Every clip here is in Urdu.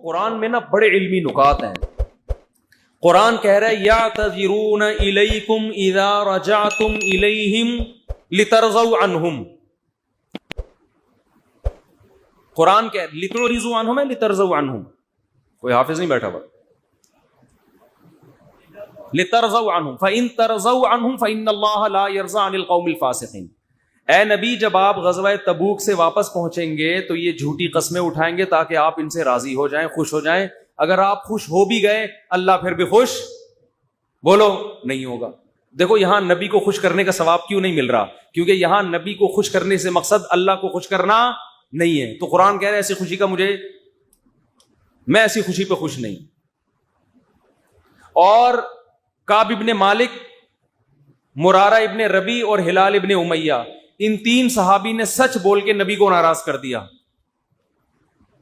قرآن میں نا بڑے علمی نکات ہیں. قرآن کہہ رہا ہے یعتذرون الیکم اذا رجعتم الیہم لترضوا عنہم. قرآن کہہ لترضوا عنہم ہے لترضوا عنہم؟ کوئی حافظ نہیں بیٹھا ہوا. لترضوا عنہم فإن ترضوا عنہم فإن اللہ لا يرضى عن القوم الفاسقین. اے نبی جب آپ غزوہ تبوک سے واپس پہنچیں گے تو یہ جھوٹی قسمیں اٹھائیں گے تاکہ آپ ان سے راضی ہو جائیں, خوش ہو جائیں. اگر آپ خوش ہو بھی گئے اللہ پھر بھی خوش بولو نہیں ہوگا. دیکھو یہاں نبی کو خوش کرنے کا ثواب کیوں نہیں مل رہا؟ کیونکہ یہاں نبی کو خوش کرنے سے مقصد اللہ کو خوش کرنا نہیں ہے. تو قرآن کہہ رہا ہے ایسی خوشی کا میں ایسی خوشی پہ خوش نہیں. اور کعب ابن مالک, مرارہ ابن ربی اور ہلال ابن امیہ, ان تین صحابی نے سچ بول کے نبی کو ناراض کر دیا.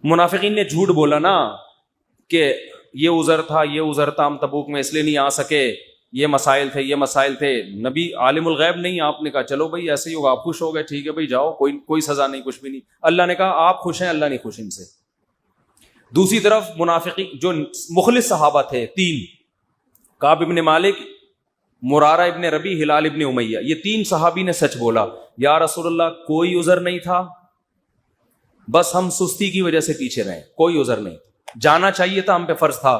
منافقین نے جھوٹ بولا نا کہ یہ عذر تھا یہ عذر تھا, ہم تبوک میں اس لیے نہیں آ سکے, یہ مسائل تھے. نبی عالم الغیب نہیں, آپ نے کہا چلو بھائی ایسے ہی ہوگا, آپ خوش ہو گئے ٹھیک ہے بھائی جاؤ, کوئی سزا نہیں کچھ بھی نہیں. اللہ نے کہا آپ خوش ہیں, اللہ نہیں خوش ان سے. دوسری طرف منافقین جو مخلص صحابہ تھے تین, کعب ابن مالک, مرارہ ابن ربی, ہلال ابن امیہ, یہ تین صحابی نے سچ بولا. یا رسول اللہ کوئی عذر نہیں تھا, بس ہم سستی کی وجہ سے پیچھے رہے, کوئی عذر نہیں. جانا چاہیے تھا, ہم پہ فرض تھا,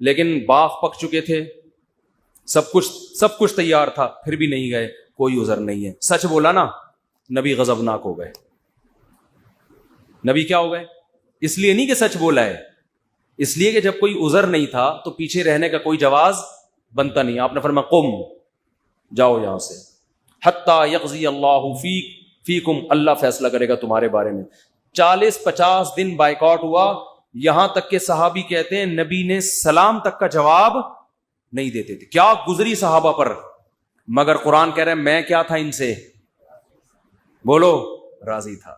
لیکن باغ پک چکے تھے, سب کچھ تیار تھا, پھر بھی نہیں گئے, کوئی عذر نہیں ہے. سچ بولا نا, نبی غضبناک ہو گئے. نبی کیا ہو گئے؟ اس لیے نہیں کہ سچ بولا ہے, اس لیے کہ جب کوئی عذر نہیں تھا تو پیچھے رہنے کا کوئی جواز بنتا نہیں. آپ نے فرمایا قم, جاؤ یہاں سے, حتی یقضی اللہ فیکم, اللہ فیصلہ کرے گا تمہارے بارے میں. 40-50 دن بائیکاٹ ہوا, یہاں تک کہ صحابی کہتے ہیں نبی نے سلام تک کا جواب نہیں دیتے تھے. کیا گزری صحابہ پر, مگر قرآن کہہ رہے ہیں میں کیا تھا ان سے, بولو راضی تھا,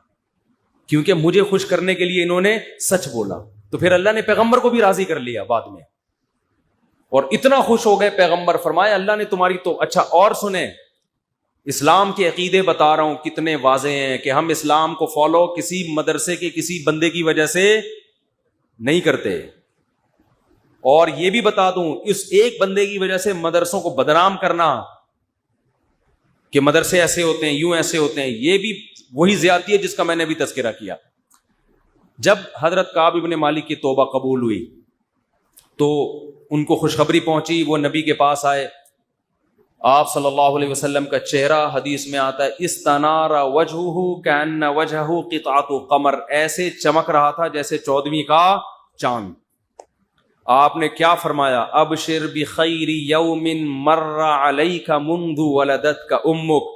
کیونکہ مجھے خوش کرنے کے لیے انہوں نے سچ بولا. تو پھر اللہ نے پیغمبر کو بھی راضی کر لیا بعد میں, اور اتنا خوش ہو گئے پیغمبر, فرمایا اللہ نے تمہاری تو اچھا. اور سنیں, اسلام کے عقیدے بتا رہا ہوں کتنے واضح ہیں کہ ہم اسلام کو فالو کسی مدرسے کے کسی بندے کی وجہ سے نہیں کرتے. اور یہ بھی بتا دوں, اس ایک بندے کی وجہ سے مدرسوں کو بدنام کرنا کہ مدرسے ایسے ہوتے ہیں, یوں ایسے ہوتے ہیں, یہ بھی وہی زیادتی ہے جس کا میں نے بھی تذکرہ کیا. جب حضرت کعب ابن مالک کی توبہ قبول ہوئی تو ان کو خوشخبری پہنچی, وہ نبی کے پاس آئے. آپ صلی اللہ علیہ وسلم کا چہرہ حدیث میں آتا ہے استنار وجہہ کأن وجہہ قطعۃ قمر, ایسے چمک رہا تھا جیسے 14ویں کا چاند. آپ نے کیا فرمایا, ابشر بخیر یوم مر علیک منذ ولدتک امک,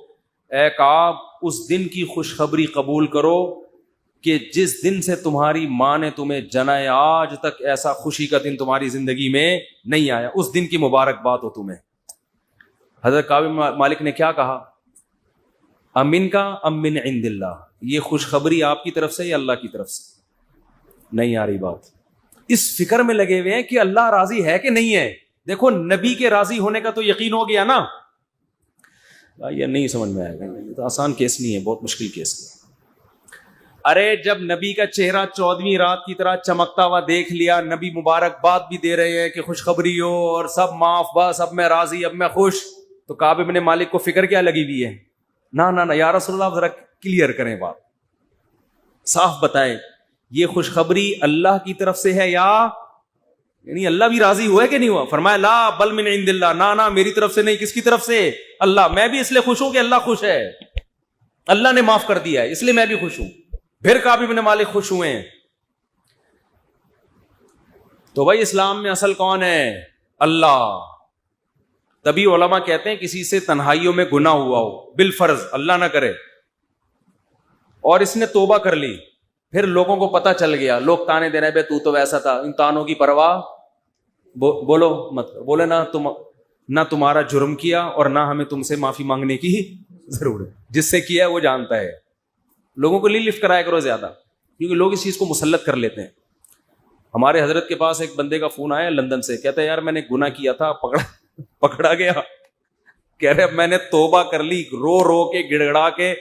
اے کعب اس دن کی خوشخبری قبول کرو کہ جس دن سے تمہاری ماں نے تمہیں جنا ہے, آج تک ایسا خوشی کا دن تمہاری زندگی میں نہیں آیا, اس دن کی مبارکباد ہو تمہیں. حضرت کعب مالک نے کیا کہا, امن کا ام من عند اللہ, یہ خوشخبری آپ کی طرف سے یا اللہ کی طرف سے؟ نہیں آ رہی بات. اس فکر میں لگے ہوئے ہیں کہ اللہ راضی ہے کہ نہیں ہے. دیکھو نبی کے راضی ہونے کا تو یقین ہو گیا نا. یہ نہیں سمجھ میں آئے گا, یہ تو آسان کیس نہیں ہے, بہت مشکل کیس ہے. ارے جب نبی کا چہرہ 14ویں رات کی طرح چمکتا ہوا دیکھ لیا, نبی مبارکباد بھی دے رہے ہیں کہ خوشخبری ہو اور سب معاف, بس اب میں راضی, اب میں خوش, تو کعب ابن مالک کو فکر کیا لگی ہوئی ہے, نہ یا رسول اللہ ذرا کلیئر کریں بات, صاف بتائیں یہ خوشخبری اللہ کی طرف سے ہے یا یعنی اللہ بھی راضی ہوا ہے کہ نہیں ہوا؟ فرمایا لا بل من عند اللہ, نہ میری طرف سے نہیں, کس کی طرف سے؟ اللہ. میں بھی اس لیے خوش ہوں کہ اللہ خوش ہے, اللہ نے معاف کر دیا ہے, اس لیے میں بھی خوش ہوں. پھر کعب ابن مالک خوش ہوئے ہیں. تو بھائی اسلام میں اصل کون ہے؟ اللہ. تبھی علماء کہتے ہیں کسی سے تنہائیوں میں گناہ ہوا ہو بالفرض, اللہ نہ کرے, اور اس نے توبہ کر لی, پھر لوگوں کو پتہ چل گیا, لوگ تانے دے رہے بے تو ویسا تھا, ان تانوں کی پرواہ بولو مت, بولے نہ تمہارا جرم کیا اور نہ ہمیں تم سے معافی مانگنے کی ضرورت, جس سے کیا ہے وہ جانتا ہے. لوگوں کو لفٹ کرایا کرو زیادہ, کیونکہ لوگ اس چیز کو مسلط کر لیتے ہیں. ہمارے حضرت کے پاس ایک بندے کا فون آیا لندن سے, کہتا ہے یار میں نے گناہ کیا تھا, پکڑا گیا, کہہ رہے اب میں نے توبہ کر لی, رو رو کے گڑگڑا کے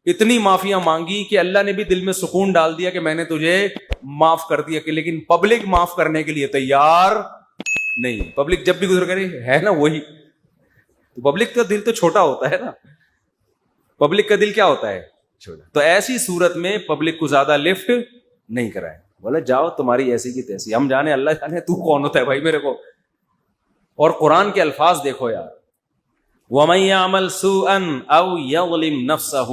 اتنی معافیاں مانگی کہ اللہ نے بھی دل میں سکون ڈال دیا کہ میں نے تجھے معاف کر دیا کہ لیکن پبلک معاف کرنے کے لیے تیار نہیں. پبلک جب بھی گزر کرے ہے نا وہی, تو پبلک کا دل تو چھوٹا ہوتا ہے نا, پبلک کا دل کیا ہوتا ہے چھوٹا. تو ایسی صورت میں پبلک کو زیادہ لفٹ نہیں کرائے, بولے جاؤ تمہاری ایسی کی تیسی, ہم جانے اللہ جانے تو کون ہوتا ہے بھائی میرے کو. اور قرآن کے الفاظ دیکھو یار, وَمَن يَعْمَلْ سُوءًا أَوْ يَظْلِمْ نَفْسَهُ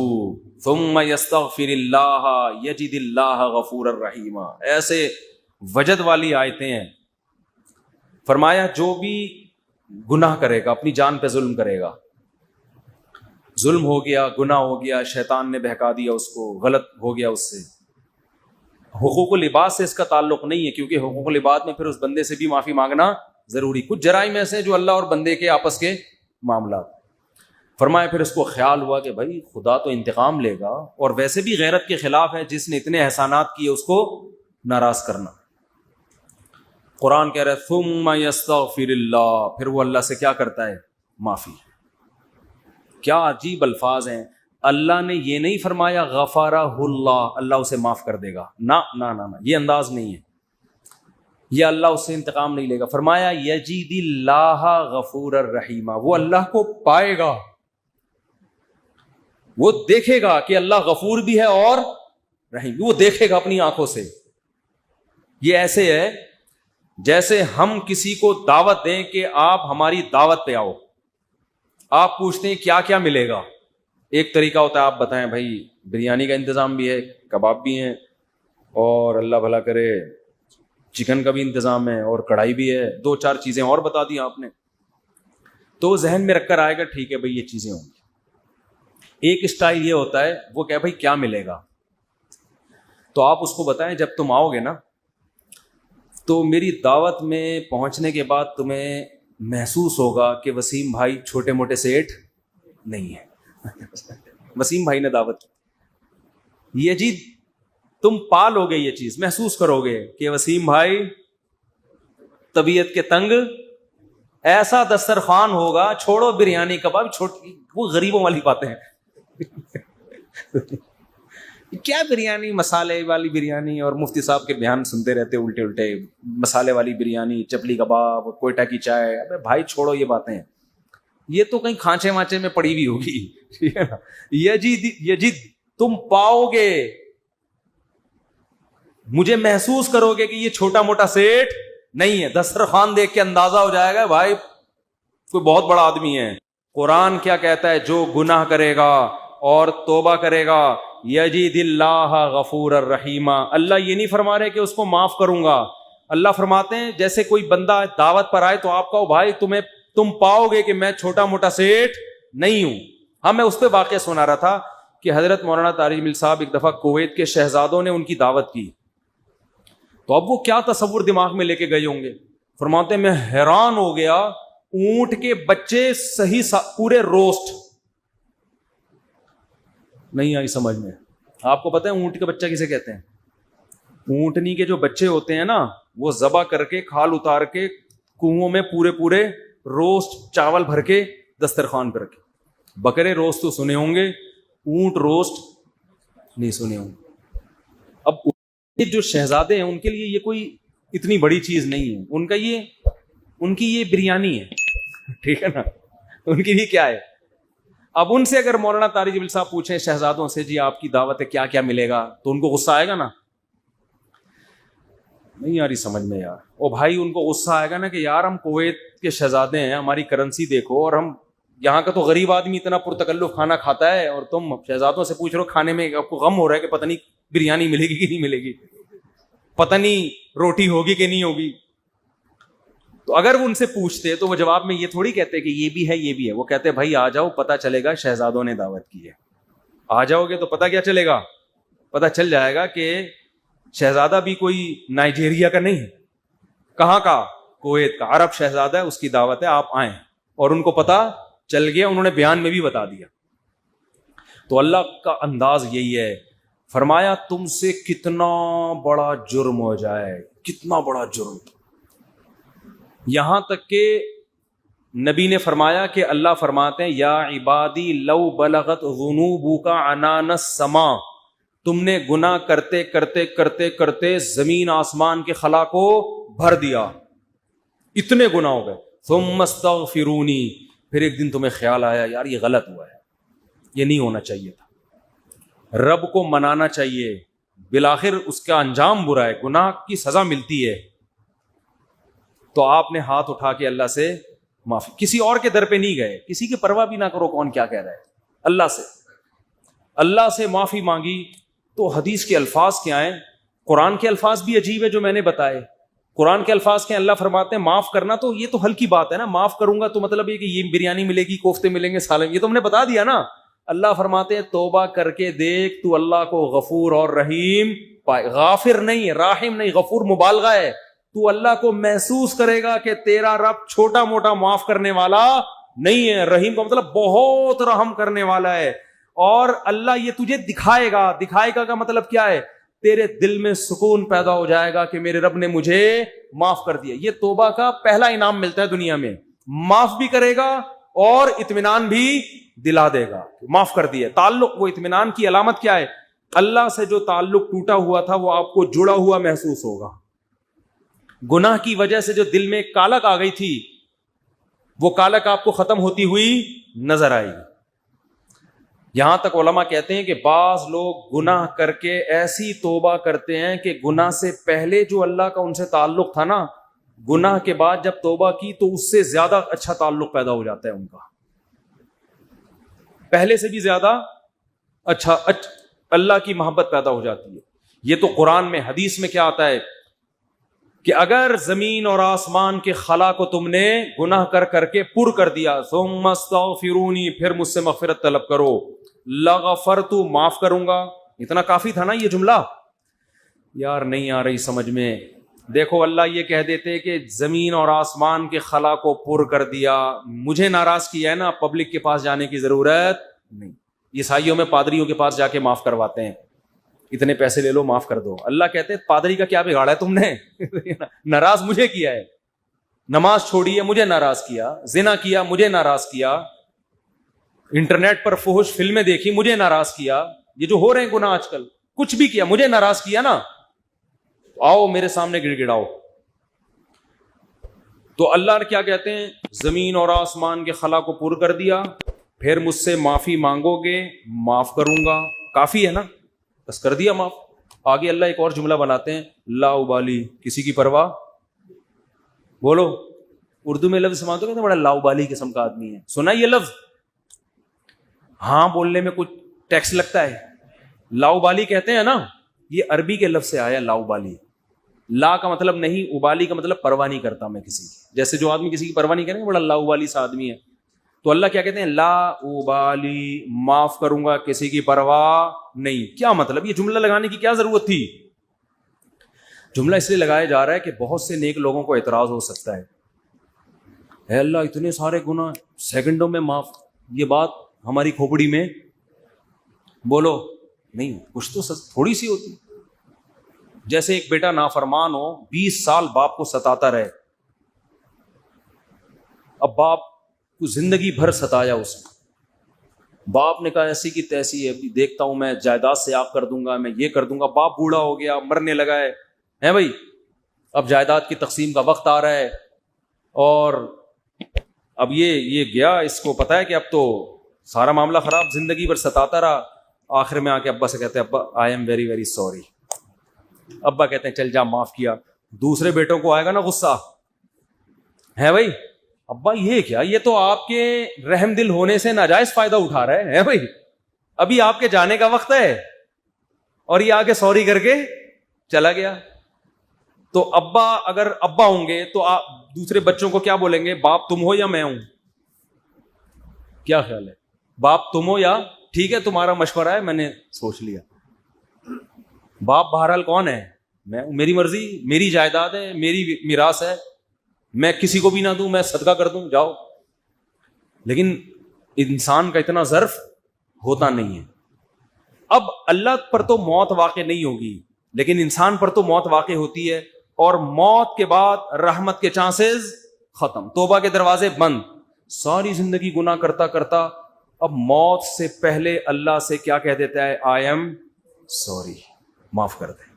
ثُمَّ يَسْتَغْفِرِ اللَّهَ يَجِدِ اللَّهَ غَفُورًا رَحِيمًا. ایسے وجد والی آیتیں ہیں. فرمایا جو بھی گناہ کرے گا, اپنی جان پہ ظلم کرے گا, ظلم ہو گیا, گناہ ہو گیا, شیطان نے بہکا دیا اس کو, غلط ہو گیا اس سے. حقوق العباد سے اس کا تعلق نہیں ہے, کیونکہ حقوق العباد میں پھر اس بندے سے بھی معافی مانگنا ضروری. کچھ جرائم ایسے ہیں جو اللہ اور بندے کے آپس کے معاملات. فرمایا پھر اس کو خیال ہوا کہ بھائی خدا تو انتقام لے گا, اور ویسے بھی غیرت کے خلاف ہے, جس نے اتنے احسانات کیے اس کو ناراض کرنا. قرآن کہہ رہا ہے ثم یستغفر اللہ, پھر وہ اللہ سے کیا کرتا ہے, معافی. کیا عجیب الفاظ ہیں. اللہ نے یہ نہیں فرمایا غفارہ اللہ, اللہ اسے معاف کر دے گا, نہ نہ نہ, یہ انداز نہیں ہے, یہ اللہ اس سے انتقام نہیں لے گا. فرمایا یجید اللہ غفور الرحیم, وہ اللہ کو پائے گا, وہ دیکھے گا کہ اللہ غفور بھی ہے اور رحیم, وہ دیکھے گا اپنی آنکھوں سے. یہ ایسے ہے جیسے ہم کسی کو دعوت دیں کہ آپ ہماری دعوت پہ آؤ, آپ پوچھتے ہیں کیا کیا ملے گا. ایک طریقہ ہوتا ہے آپ بتائیں بھائی بریانی کا انتظام بھی ہے, کباب بھی ہیں, اور اللہ بھلا کرے چکن کا بھی انتظام ہے, اور کڑھائی بھی ہے, 2-4 چیزیں اور بتا دی آپ نے, تو ذہن میں رکھ کر آئے گا ٹھیک ہے بھائی یہ چیزیں ہوں گی. ایک اسٹائل یہ ہوتا ہے وہ کہ بھائی کیا ملے گا, تو آپ اس کو بتائیں جب تم آؤ گے نا تو میری دعوت میں پہنچنے کے بعد تمہیں محسوس ہوگا کہ وسیم بھائی چھوٹے موٹے سیٹ نہیں ہے. وسیم بھائی نے دعوت کی, یہ جی تم پالو گے, یہ چیز محسوس کرو گے کہ وسیم بھائی طبیعت کے تنگ, ایسا دسترخوان ہوگا, چھوڑو بریانی کباب, چھوٹی وہ غریبوں والی باتیں ہیں. کیا بریانی, مسالے والی بریانی, اور مفتی صاحب کے بیان سنتے رہتے الٹے الٹے, مسالے والی بریانی, چپلی کباب, کوئٹہ کی چائے. ابے بھائی چھوڑو یہ باتیں, یہ تو کہیں کھانچے وانچے میں پڑی ہوئی ہوگی. یجید تم پاؤ گے, مجھے محسوس کرو گے کہ یہ چھوٹا موٹا سیٹ نہیں ہے. دسترخوان دیکھ کے اندازہ ہو جائے گا بھائی کوئی بہت بڑا آدمی ہے. قرآن کیا کہتا ہے, جو گناہ کرے گا اور توبہ کرے گا یجید اللہ غفور الرحیم. اللہ یہ نہیں فرما رہے کہ اس کو معاف کروں گا, اللہ فرماتے ہیں جیسے کوئی بندہ دعوت پر آئے تو آپ کہو بھائی تم پاؤ گے کہ میں چھوٹا موٹا سیٹ نہیں ہوں. ہاں میں اس پہ واقعہ سنا رہا تھا کہ حضرت مولانا طارق جمیل صاحب ایک دفعہ کویت کے شہزادوں نے ان کی دعوت کی, تو اب وہ کیا تصور دماغ میں لے کے گئے ہوں گے. فرماتے ہیں میں حیران ہو گیا, اونٹ کے بچے صحیح پورے روسٹ, نہیں آئی سمجھ میں. آپ کو پتہ ہے اونٹ کے بچہ کسے کہتے ہیں؟ اونٹنی کے جو بچے ہوتے ہیں نا وہ ذبح کر کے کھال اتار کے کنووں میں پورے روسٹ چاول بھر کے دسترخوان پہ رکھے. بکرے روسٹ تو سنے ہوں گے, اونٹ روسٹ نہیں سنے ہوں گے. اب جو شہزادے ہیں ان کے لیے یہ کوئی اتنی بڑی چیز نہیں ہے, ان کی یہ بریانی ہے, ٹھیک ہے نا, ان کی بھی کیا ہے. اب ان سے اگر مولانا طارق جمیل صاحب پوچھیں شہزادوں سے جی آپ کی دعوت ہے کیا کیا ملے گا, تو ان کو غصہ آئے گا نا, نہیں یار سمجھ میں یار. او بھائی ان کو غصہ آئے گا نا کہ یار ہم کویت کے شہزادے ہیں, ہماری کرنسی دیکھو, اور ہم یہاں کا تو غریب آدمی اتنا پرتکلف کھانا کھاتا ہے, اور تم شہزادوں سے پوچھ رہے ہو کھانے میں, آپ کو غم ہو رہا ہے کہ پتہ نہیں بریانی ملے گی کہ نہیں ملے گی, پتہ نہیں روٹی ہوگی کہ نہیں ہوگی. تو اگر وہ ان سے پوچھتے تو وہ جواب میں یہ تھوڑی کہتے کہ یہ بھی ہے یہ بھی ہے, وہ کہتے بھائی آ جاؤ پتہ چلے گا شہزادوں نے دعوت کی ہے. آ جاؤ گے تو پتہ کیا چلے گا, پتہ چل جائے گا کہ شہزادہ بھی کوئی نائجیریا کا نہیں ہے, کہاں کا, کویت کا, عرب شہزادہ ہے, اس کی دعوت ہے, آپ آئیں. اور ان کو پتہ چل گیا, انہوں نے بیان میں بھی بتا دیا. تو اللہ کا انداز یہی ہے, فرمایا تم سے کتنا بڑا جرم ہو جائے, کتنا بڑا جرم, یہاں تک کہ نبی نے فرمایا کہ اللہ فرماتے ہیں یا عبادی لو بلغت ذنوبک عنان السماء تم نے گناہ کرتے کرتے کرتے کرتے زمین آسمان کے خلا کو بھر دیا, اتنے گناہ ہو گئے. ثم استغفرونی, پھر ایک دن تمہیں خیال آیا یار یہ غلط ہوا ہے, یہ نہیں ہونا چاہیے تھا, رب کو منانا چاہیے, بالآخر اس کا انجام برا ہے, گناہ کی سزا ملتی ہے. تو آپ نے ہاتھ اٹھا کے اللہ سے معافی, کسی اور کے در پہ نہیں گئے, کسی کی پرواہ بھی نہ کرو کون کیا کہہ رہا ہے, اللہ سے معافی مانگی. تو حدیث کے الفاظ کیا ہیں, قرآن کے الفاظ بھی عجیب ہے جو میں نے بتائے. قرآن کے الفاظ کے اللہ فرماتے ہیں معاف کرنا, تو یہ تو ہلکی بات ہے نا, معاف کروں گا تو مطلب یہ کہ یہ بریانی ملے گی, کوفتے ملیں گے, سالن, یہ تو ہم نے بتا دیا نا. اللہ فرماتے ہیں توبہ کر کے دیکھ, تو اللہ کو غفور اور رحیم پائے. غافر نہیں, راحم نہیں, غفور مبالغہ ہے. تو اللہ کو محسوس کرے گا کہ تیرا رب چھوٹا موٹا معاف کرنے والا نہیں ہے, رحیم کا مطلب بہت رحم کرنے والا ہے. اور اللہ یہ تجھے دکھائے گا, دکھائے گا کا مطلب کیا ہے, تیرے دل میں سکون پیدا ہو جائے گا کہ میرے رب نے مجھے معاف کر دیا. یہ توبہ کا پہلا انعام ملتا ہے دنیا میں, معاف بھی کرے گا اور اطمینان بھی دلا دے گا, معاف کر دیا. تعلق, وہ اطمینان کی علامت کیا ہے, اللہ سے جو تعلق ٹوٹا ہوا تھا وہ آپ کو جڑا ہوا محسوس ہوگا. گناہ کی وجہ سے جو دل میں کالک آ گئی تھی, وہ کالک آپ کو ختم ہوتی ہوئی نظر آئے گی. یہاں تک علماء کہتے ہیں کہ بعض لوگ گناہ کر کے ایسی توبہ کرتے ہیں کہ گناہ سے پہلے جو اللہ کا ان سے تعلق تھا نا, گناہ کے بعد جب توبہ کی تو اس سے زیادہ اچھا تعلق پیدا ہو جاتا ہے ان کا, پہلے سے بھی زیادہ اچھا اللہ کی محبت پیدا ہو جاتی ہے. یہ تو قرآن میں, حدیث میں کیا آتا ہے کہ اگر زمین اور آسمان کے خلا کو تم نے گناہ کر کر کے پر کر دیا, ثم استغفرونی, پھر مجھ سے مغفرت طلب کرو, لغفرت, معاف کروں گا. اتنا کافی تھا نا یہ جملہ, یار نہیں آ رہی سمجھ میں. دیکھو اللہ یہ کہہ دیتے کہ زمین اور آسمان کے خلا کو پر کر دیا, مجھے ناراض کیا ہے نا, پبلک کے پاس جانے کی ضرورت نہیں. عیسائیوں میں پادریوں کے پاس جا کے معاف کرواتے ہیں, اتنے پیسے لے لو معاف کر دو. اللہ کہتے ہیں پادری کا کیا بگاڑا ہے تم نے, ناراض مجھے کیا ہے, نماز چھوڑی ہے مجھے ناراض کیا, زنا کیا مجھے ناراض کیا, انٹرنیٹ پر فحش فلمیں دیکھی مجھے ناراض کیا, یہ جو ہو رہے ہیں گناہ آج کل, کچھ بھی کیا مجھے ناراض کیا نا, آؤ میرے سامنے گڑ گڑاؤ. تو اللہ نے کیا کہتے ہیں, زمین اور آسمان کے خلا کو پر کر دیا, پھر مجھ سے معافی مانگو گے معاف کروں گا. کافی ہے نا, بس کر دیا معاف. آگے اللہ ایک اور جملہ بناتے ہیں, لا ابالی, کسی کی پرواہ. بولو, اردو میں لفظ سمجھتے ہو کہ بڑا لا ابالی قسم کا آدمی ہے, سنا یہ لفظ, ہاں بولنے میں کچھ ٹیکس لگتا ہے. لا ابالی کہتے ہیں نا, یہ عربی کے لفظ سے آیا لا ابالی. لا کا مطلب نہیں, ابالی کا مطلب پرواہ نہیں کرتا میں کسی کی. جیسے جو آدمی کسی کی پرواہ نہیں کرے بڑا لا ابالی سا آدمی ہے. تو اللہ کیا کہتے ہیں, لا ابالی, معاف کروں گا کسی کی پرواہ نہیں. کیا مطلب, یہ جملہ لگانے کی کیا ضرورت تھی؟ جملہ اس لیے لگایا جا رہا ہے کہ بہت سے نیک لوگوں کو اعتراض ہو سکتا ہے, اے اللہ اتنے سارے گناہ سیکنڈوں میں معاف, یہ بات ہماری کھوپڑی میں بولو نہیں, کچھ تو تھوڑی سی ہوتی. جیسے ایک بیٹا نافرمان ہو, 20 سال باپ کو ستاتا رہے, اب باپ کو زندگی بھر ستایا اس نے, باپ نے کہا ایسی کی تیسی ہے, دیکھتا ہوں میں جائیداد سے آپ کر دوں گا, میں یہ کر دوں گا. باپ بوڑھا ہو گیا, مرنے لگا ہے بھائی, اب جائیداد کی تقسیم کا وقت آ رہا ہے, اور اب یہ گیا, اس کو پتا ہے کہ اب تو سارا معاملہ خراب, زندگی بھر ستاتا رہا. آخر میں آ کے ابا سے کہتے ہیں, ابا I am very very sorry. ابا کہتے ہیں چل جا معاف کیا. دوسرے بیٹوں کو آئے گا نا غصہ, ہے بھائی ابا یہ کیا, یہ تو آپ کے رحم دل ہونے سے ناجائز فائدہ اٹھا رہے ہیں بھائی, ابھی آپ کے جانے کا وقت ہے, اور یہ آ کے سوری کر کے چلا گیا. تو ابا اگر ابا ہوں گے تو آپ دوسرے بچوں کو کیا بولیں گے, باپ تم ہو یا میں ہوں؟ کیا خیال ہے, باپ تم ہو یا ٹھیک ہے تمہارا مشورہ ہے میں نے سوچ لیا. باپ بہرحال کون ہے, میں, میری مرضی, میری جائیداد ہے, میری میراث ہے, میں کسی کو بھی نہ دوں, میں صدقہ کر دوں, جاؤ. لیکن انسان کا اتنا ظرف ہوتا نہیں ہے. اب اللہ پر تو موت واقع نہیں ہوگی, لیکن انسان پر تو موت واقع ہوتی ہے, اور موت کے بعد رحمت کے چانسز ختم, توبہ کے دروازے بند. ساری زندگی گناہ کرتا کرتا اب موت سے پہلے اللہ سے کیا کہہ دیتا ہے, آئی ایم سوری معاف کر دے.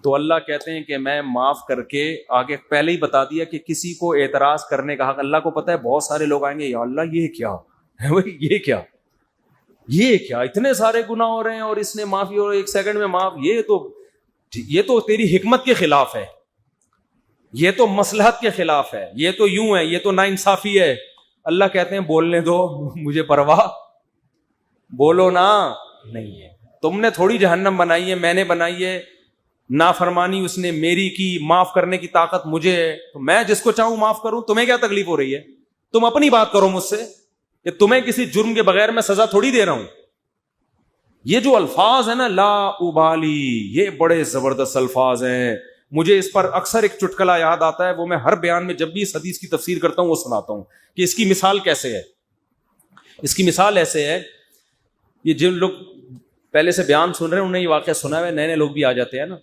تو اللہ کہتے ہیں کہ میں معاف کر کے آگے پہلے ہی بتا دیا کہ کسی کو اعتراض کرنے کا حق, اللہ کو پتا ہے بہت سارے لوگ آئیں گے یا اللہ یہ کیا ہے بھائی, یہ کیا اتنے سارے گناہ ہو رہے ہیں اور اس نے معافی اور 1 سیکنڈ میں معاف, یہ تو تیری حکمت کے خلاف ہے, یہ تو مصلحت کے خلاف ہے, یہ تو یوں ہے, یہ تو ناانصافی ہے. اللہ کہتے ہیں بولنے دو, مجھے پرواہ, بولو نا, نہیں ہے. تم نے تھوڑی جہنم بنائی ہے, میں نے بنائی ہے. نافرمانی اس نے میری کی, معاف کرنے کی طاقت مجھے ہے, تو میں جس کو چاہوں معاف کروں. تمہیں کیا تکلیف ہو رہی ہے؟ تم اپنی بات کرو مجھ سے کہ تمہیں کسی جرم کے بغیر میں سزا تھوڑی دے رہا ہوں. یہ جو الفاظ ہیں نا لا ابالی, یہ بڑے زبردست الفاظ ہیں. مجھے اس پر اکثر ایک چٹکلا یاد آتا ہے, وہ میں ہر بیان میں جب بھی اس حدیث کی تفسیر کرتا ہوں وہ سناتا ہوں کہ اس کی مثال کیسے ہے. اس کی مثال ایسے ہے, یہ جن لوگ پہلے سے بیان سن رہے ہیں انہیں یہ واقعہ سنا ہے, نئے لوگ بھی آ جاتے ہیں نا.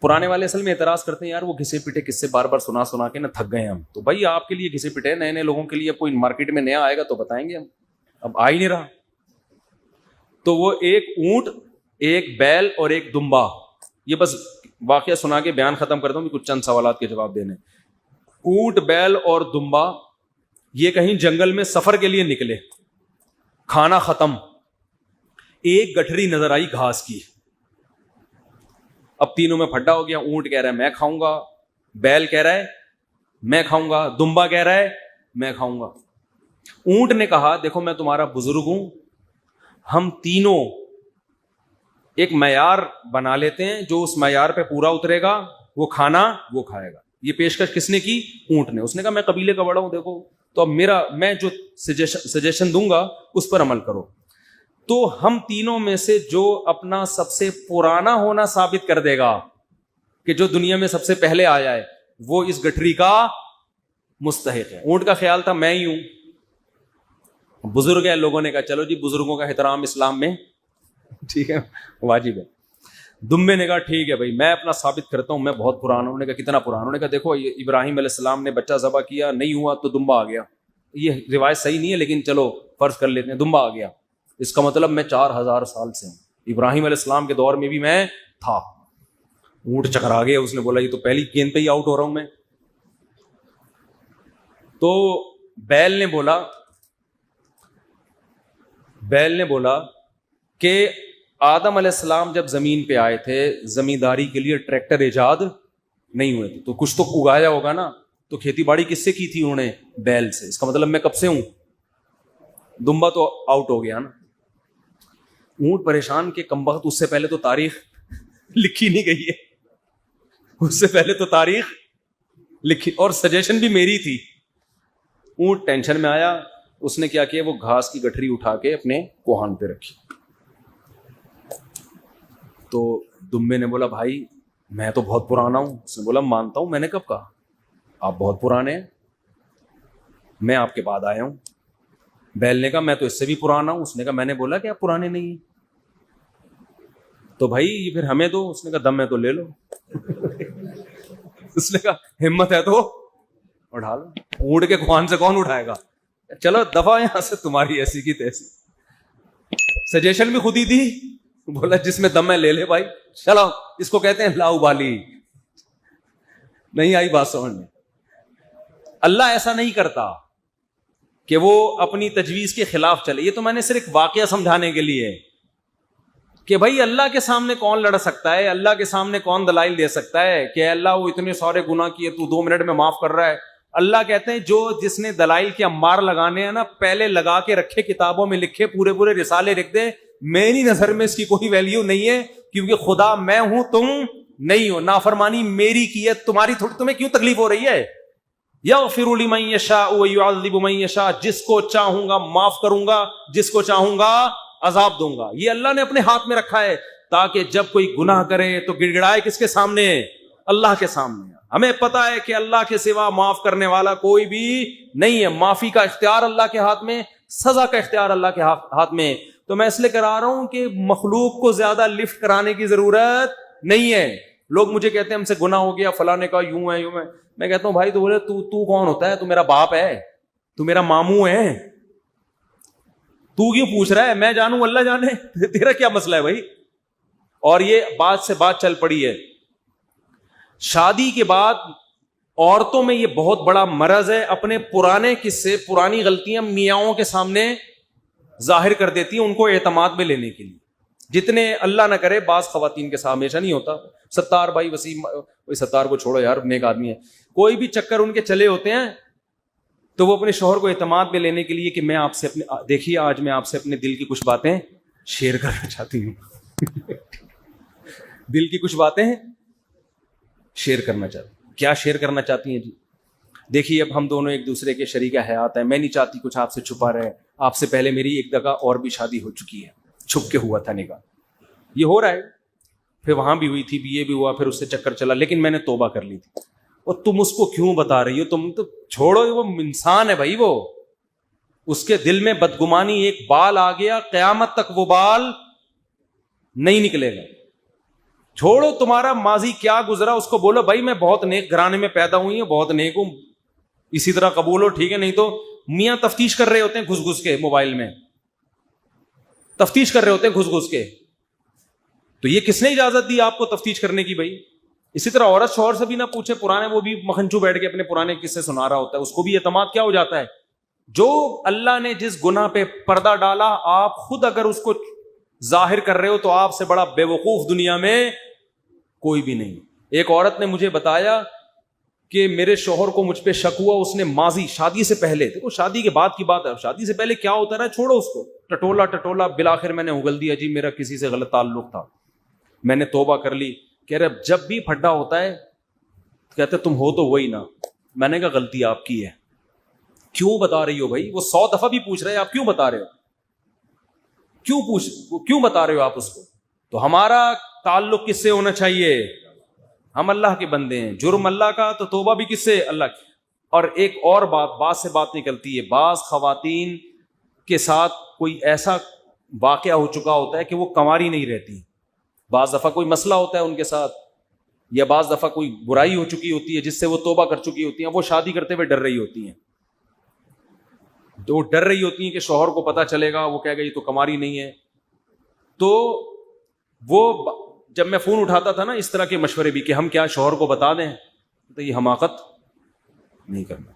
پرانے والے اصل میں اعتراض کرتے ہیں یار وہ گھسے پٹے قصے بار بار سنا کے نا تھک گئے ہم. تو بھائی آپ کے لیے گھسے پٹے, نئے لوگوں کے لیے اب کوئی مارکیٹ میں نیا آئے گا تو بتائیں گے ہم, اب آ ہی نہیں رہا. تو وہ ایک اونٹ, ایک بیل اور ایک دمبا, یہ بس واقعہ سنا کے بیان ختم کرتا ہوں, کچھ چند سوالات کے جواب دینے. اونٹ, بیل اور دمبا یہ کہیں جنگل میں سفر کے لیے نکلے, کھانا ختم, ایک گٹھری نظر آئی گھاس کی. اب تینوں میں پھڈا ہو گیا. اونٹ کہہ رہا ہے میں کھاؤں گا, بیل کہہ رہا ہے میں کھاؤں گا, دمبا کہہ رہا ہے میں کھاؤں گا. اونٹ نے کہا دیکھو میں تمہارا بزرگ ہوں, ہم تینوں ایک معیار بنا لیتے ہیں, جو اس معیار پہ پورا اترے گا وہ کھانا وہ کھائے گا. یہ پیشکش کس نے کی؟ اونٹ نے. اس نے کہا میں قبیلے کا بڑا ہوں, دیکھو تو اب میں جو سجیشن دوں گا اس پر عمل کرو. تو ہم تینوں میں سے جو اپنا سب سے پرانا ہونا ثابت کر دے گا کہ جو دنیا میں سب سے پہلے آیا ہے وہ اس گٹھری کا مستحق ہے. اونٹ کا خیال تھا میں ہی ہوں, بزرگ ہے. لوگوں نے کہا چلو جی بزرگوں کا احترام اسلام میں ٹھیک ہے, واجب ہے. دمبے نے کہا ٹھیک ہے بھائی میں اپنا ثابت کرتا ہوں, میں بہت پرانا ہوں. انہوں نے کہا کتنا پرانا؟ انہوں نے کہا دیکھو ابراہیم علیہ السلام نے بچہ ذبح کیا, نہیں ہوا تو دمبا آ گیا. یہ روایت صحیح نہیں ہے لیکن چلو فرض کر لیتے ہیں, دمبا آ گیا. اس کا مطلب میں 4000 سال سے ہوں, ابراہیم علیہ السلام کے دور میں بھی میں تھا. اونٹ چکرا گیا, اس نے بولا یہ تو پہلی گیند پہ ہی آؤٹ ہو رہا ہوں میں. تو بیل نے بولا کہ آدم علیہ السلام جب زمین پہ آئے تھے زمینداری کے لیے ٹریکٹر ایجاد نہیں ہوئے تھے, تو کچھ تو اگایا ہوگا نا. تو کھیتی باڑی کس سے کی تھی انہوں نے؟ بیل سے. اس کا مطلب میں کب سے ہوں. دمبا تو آؤٹ ہو گیا نا. اونٹ پریشان کہ کمبخت, اس سے پہلے تو تاریخ لکھی نہیں گئی ہے, اس سے پہلے تو تاریخ لکھی, اور سجیشن بھی میری تھی. اونٹ ٹینشن میں آیا, اس نے کیا کیا, وہ گھاس کی گٹھری اٹھا کے اپنے کوہان پہ رکھی. تو دمبے نے بولا بھائی میں تو بہت پرانا ہوں. اس نے بولا مانتا ہوں, میں نے کب کہا, آپ بہت پرانے ہیں, میں آپ کے بعد آیا ہوں. بیل نے کہا میں تو اس سے بھی پرانا ہوں. اس نے کہا میں نے بولا کہ آپ پرانے نہیں ہیں, تو بھائی یہ پھر ہمیں دو. اس نے کہا دم ہے تو لے لو. اس نے کہا ہمت ہے تو اٹھا لو. اونٹ کے کوہان سے کون اٹھائے گا, چلو دفعہ یہاں سے, تمہاری ایسی کی تیسی. سجیشن بھی خود ہی دی, بولا جس میں دم ہے لے لے بھائی, چلو. اس کو کہتے ہیں لا ابالی. نہیں آئی بات سمجھ میں؟ اللہ ایسا نہیں کرتا کہ وہ اپنی تجویز کے خلاف چلے. یہ تو میں نے صرف واقعہ سمجھانے کے لیے کہ بھائی اللہ کے سامنے کون لڑ سکتا ہے, اللہ کے سامنے کون دلائل دے سکتا ہے کہ اللہ وہ اتنے سارے گناہ کیے تو 2 منٹ میں معاف کر رہا ہے. اللہ کہتے ہیں جس نے دلائل کے امار لگانے ہیں نا, پہلے لگا کے رکھے, کتابوں میں لکھے, پورے رسالے لکھ دے. میری نظر میں اس کی کوئی ویلیو نہیں ہے, کیونکہ خدا میں ہوں, تم نہیں ہو. نافرمانی میری کی ہے, تمہاری تھوڑی. تمہیں کیوں تکلیف ہو رہی ہے؟ یغفر لمن یشاء ویعذب من یشاء, جس کو چاہوں گا معاف کروں گا, جس کو چاہوں گا عذاب دوں گا. یہ اللہ نے اپنے ہاتھ میں رکھا ہے تاکہ جب کوئی گناہ کرے تو گڑ گڑائے کس کے سامنے؟ اللہ کے سامنے. ہمیں پتا ہے کہ اللہ کے سوا معاف کرنے والا کوئی بھی نہیں ہے. معافی کا اختیار اللہ کے ہاتھ میں, سزا کا اختیار اللہ کے ہاتھ میں. تو میں اس لیے کرا رہا ہوں کہ مخلوق کو زیادہ لفٹ کرانے کی ضرورت نہیں ہے. لوگ مجھے کہتے ہیں ہم سے گناہ ہو گیا, فلاں نے کہا یوں ہے. میں کہتا ہوں بھائی تو بولے تو کون ہوتا ہے؟ تو میرا باپ ہے, تو میرا ماموں ہے, تو کیوں پوچھ رہا ہے؟ میں جانوں اللہ جانے, تیرا کیا مسئلہ ہے بھائی؟ اور یہ بات سے بات چل پڑی ہے. شادی کے بعد عورتوں میں یہ بہت بڑا مرض ہے, اپنے پرانے قصے, پرانی غلطیاں میاؤں کے سامنے ظاہر کر دیتی ہیں ان کو اعتماد میں لینے کے لیے. جتنے اللہ نہ کرے, بعض خواتین کے ساتھ ہمیشہ نہیں ہوتا, ستار بھائی وسیم, ستار کو چھوڑو یار, نیک آدمی ہے, کوئی بھی چکر ان کے چلے ہوتے ہیں تو وہ اپنے شوہر کو اعتماد میں لینے کے لیے کہ میں آپ سے اپنے, دیکھیے آج میں آپ سے اپنے دل کی کچھ باتیں شیئر کرنا چاہتی ہوں دل کی کچھ باتیں شیئر کرنا چاہتی ہوں. کیا شیئر کرنا چاہتی ہیں جی؟ دیکھیے اب ہم دونوں ایک دوسرے کے شریک حیات ہیں, میں نہیں چاہتی کچھ آپ سے چھپا رہے. آپ سے پہلے میری ایک جگہ اور بھی شادی ہو چکی ہے, چھپ کے ہوا تھا نکاح, یہ ہو رہا ہے, پھر وہاں بھی ہوئی تھی, یہ بھی ہوا, پھر اس سے چکر چلا, لیکن میں نے توبہ کر لی تھی. اور تم اس کو کیوں بتا رہی ہو؟ تم تو چھوڑو, وہ انسان ہے بھائی, وہ اس کے دل میں بدگمانی ایک بال آ گیا, قیامت تک وہ بال نہیں نکلے گا. چھوڑو تمہارا ماضی کیا گزرا, اس کو بولو بھائی میں بہت نیک گھرانے میں پیدا ہوئی ہوں, بہت نیک ہوں, اسی طرح قبول ہو, ٹھیک ہے. نہیں تو میاں تفتیش کر رہے ہوتے ہیں گھس گھس کے, موبائل میں تفتیش کر رہے ہوتے ہیں گھس گھس کے, تو یہ کس نے اجازت دی آپ کو تفتیش کرنے کی بھائی؟ اسی طرح عورت شوہر سے بھی نہ پوچھے پرانے, وہ بھی مکھنچو بیٹھ کے اپنے پرانے قصے سنا رہا ہوتا ہے, اس کو بھی اعتماد کیا ہو جاتا ہے. جو اللہ نے جس گناہ پہ پردہ ڈالا, آپ خود اگر اس کو ظاہر کر رہے ہو تو آپ سے بڑا بے وقوف دنیا میں کوئی بھی نہیں. ایک عورت نے مجھے بتایا کہ میرے شوہر کو مجھ پہ شک ہوا, اس نے ماضی شادی سے پہلے, دیکھو شادی کے بعد کی بات ہے, شادی سے پہلے کیا ہوتا رہا چھوڑو اس کو, ٹٹولا بالآخر میں نے اگل دیا جی میرا کسی سے غلط تعلق تھا, میں نے توبہ کر لی. کہہ رہے جب بھی پھڈا ہوتا ہے کہتے تم ہو تو وہی نا. میں نے کہا غلطی آپ کی ہے, کیوں بتا رہی ہو بھائی؟ وہ 100 دفعہ بھی پوچھ رہے ہیں آپ کیوں بتا رہے ہو, کیوں بتا رہے ہو آپ اس کو؟ تو ہمارا تعلق کس سے ہونا چاہیے؟ ہم اللہ کے بندے ہیں, جرم اللہ کا تو توبہ بھی کس سے؟ اللہ کی. اور ایک اور بات سے بات نکلتی ہے, بعض خواتین کے ساتھ کوئی ایسا واقعہ ہو چکا ہوتا ہے کہ وہ کنواری نہیں رہتی, بعض دفعہ کوئی مسئلہ ہوتا ہے ان کے ساتھ, یا بعض دفعہ کوئی برائی ہو چکی ہوتی ہے جس سے وہ توبہ کر چکی ہوتی ہیں, وہ شادی کرتے ہوئے ڈر رہی ہوتی ہیں, تو وہ ڈر رہی ہوتی ہیں کہ شوہر کو پتہ چلے گا, وہ کہے گا یہ تو کنواری نہیں ہے. تو وہ جب میں فون اٹھاتا تھا نا اس طرح کے مشورے بھی کہ ہم کیا شوہر کو بتا دیں, تو یہ حماقت نہیں کرنا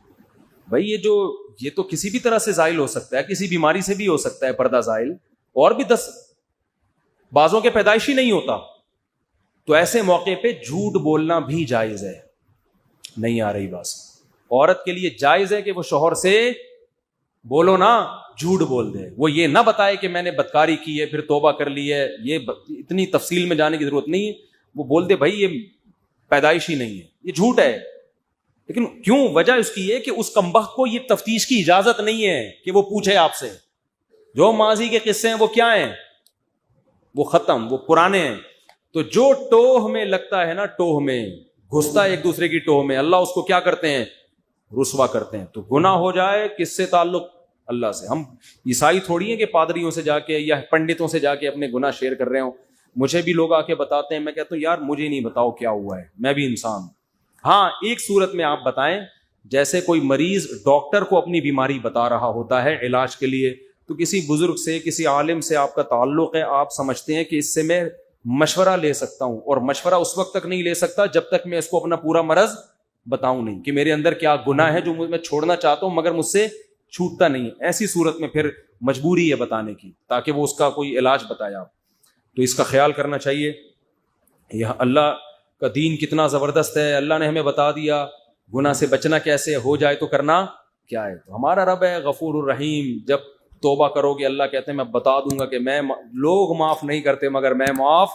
بھائی. یہ تو کسی بھی طرح سے زائل ہو سکتا ہے, کسی بیماری سے بھی ہو سکتا ہے پردہ زائل, اور بھی 10 بعضوں کے پیدائشی نہیں ہوتا. تو ایسے موقع پہ جھوٹ بولنا بھی جائز ہے. نہیں آ رہی بات؟ عورت کے لیے جائز ہے کہ وہ شوہر سے بولو نا, جھوٹ بول دے, وہ یہ نہ بتائے کہ میں نے بدکاری کی ہے پھر توبہ کر لی ہے, یہ اتنی تفصیل میں جانے کی ضرورت نہیں ہے. وہ بول دے بھائی یہ پیدائشی نہیں ہے, یہ جھوٹ ہے. لیکن کیوں؟ وجہ اس کی ہے کہ اس کمبخت کو یہ تفتیش کی اجازت نہیں ہے کہ وہ پوچھے آپ سے. جو ماضی کے قصے ہیں وہ کیا ہیں؟ وہ ختم, وہ پرانے ہیں. تو جو ٹوہ میں لگتا ہے نا, ٹوہ میں گھستا ہے ایک دوسرے کی ٹوہ میں, اللہ اس کو کیا کرتے ہیں؟ رسوا کرتے ہیں. تو گناہ ہو جائے کس سے تعلق؟ اللہ سے. ہم عیسائی تھوڑی ہیں کہ پادریوں سے جا کے یا پنڈتوں سے جا کے اپنے گناہ شیئر کر رہے ہوں. مجھے بھی لوگ آ کے بتاتے ہیں, میں کہتا ہوں یار مجھے نہیں بتاؤ کیا ہوا ہے, میں بھی انسان ہوں. ہاں ایک صورت میں آپ بتائیں, جیسے کوئی مریض ڈاکٹر کو اپنی بیماری بتا رہا ہوتا ہے علاج کے لیے, تو کسی بزرگ سے, کسی عالم سے آپ کا تعلق ہے, آپ سمجھتے ہیں کہ اس سے میں مشورہ لے سکتا ہوں, اور مشورہ اس وقت تک نہیں لے سکتا جب تک میں اس کو اپنا پورا مرض بتاؤں نہیں کہ میرے اندر کیا گناہ ہے جو میں چھوڑنا چاہتا ہوں مگر مجھ سے چھوٹتا نہیں. ایسی صورت میں پھر مجبوری ہے بتانے کی تاکہ وہ اس کا کوئی علاج بتائے آپ. تو اس کا خیال کرنا چاہیے. یہ اللہ کا دین کتنا زبردست ہے, اللہ نے ہمیں بتا دیا گناہ سے بچنا کیسے, ہو جائے تو کرنا کیا ہے. تو ہمارا رب ہے غفور الرحیم, جب توبہ کرو گے اللہ کہتے ہیں میں بتا دوں گا کہ میں, لوگ معاف نہیں کرتے مگر میں معاف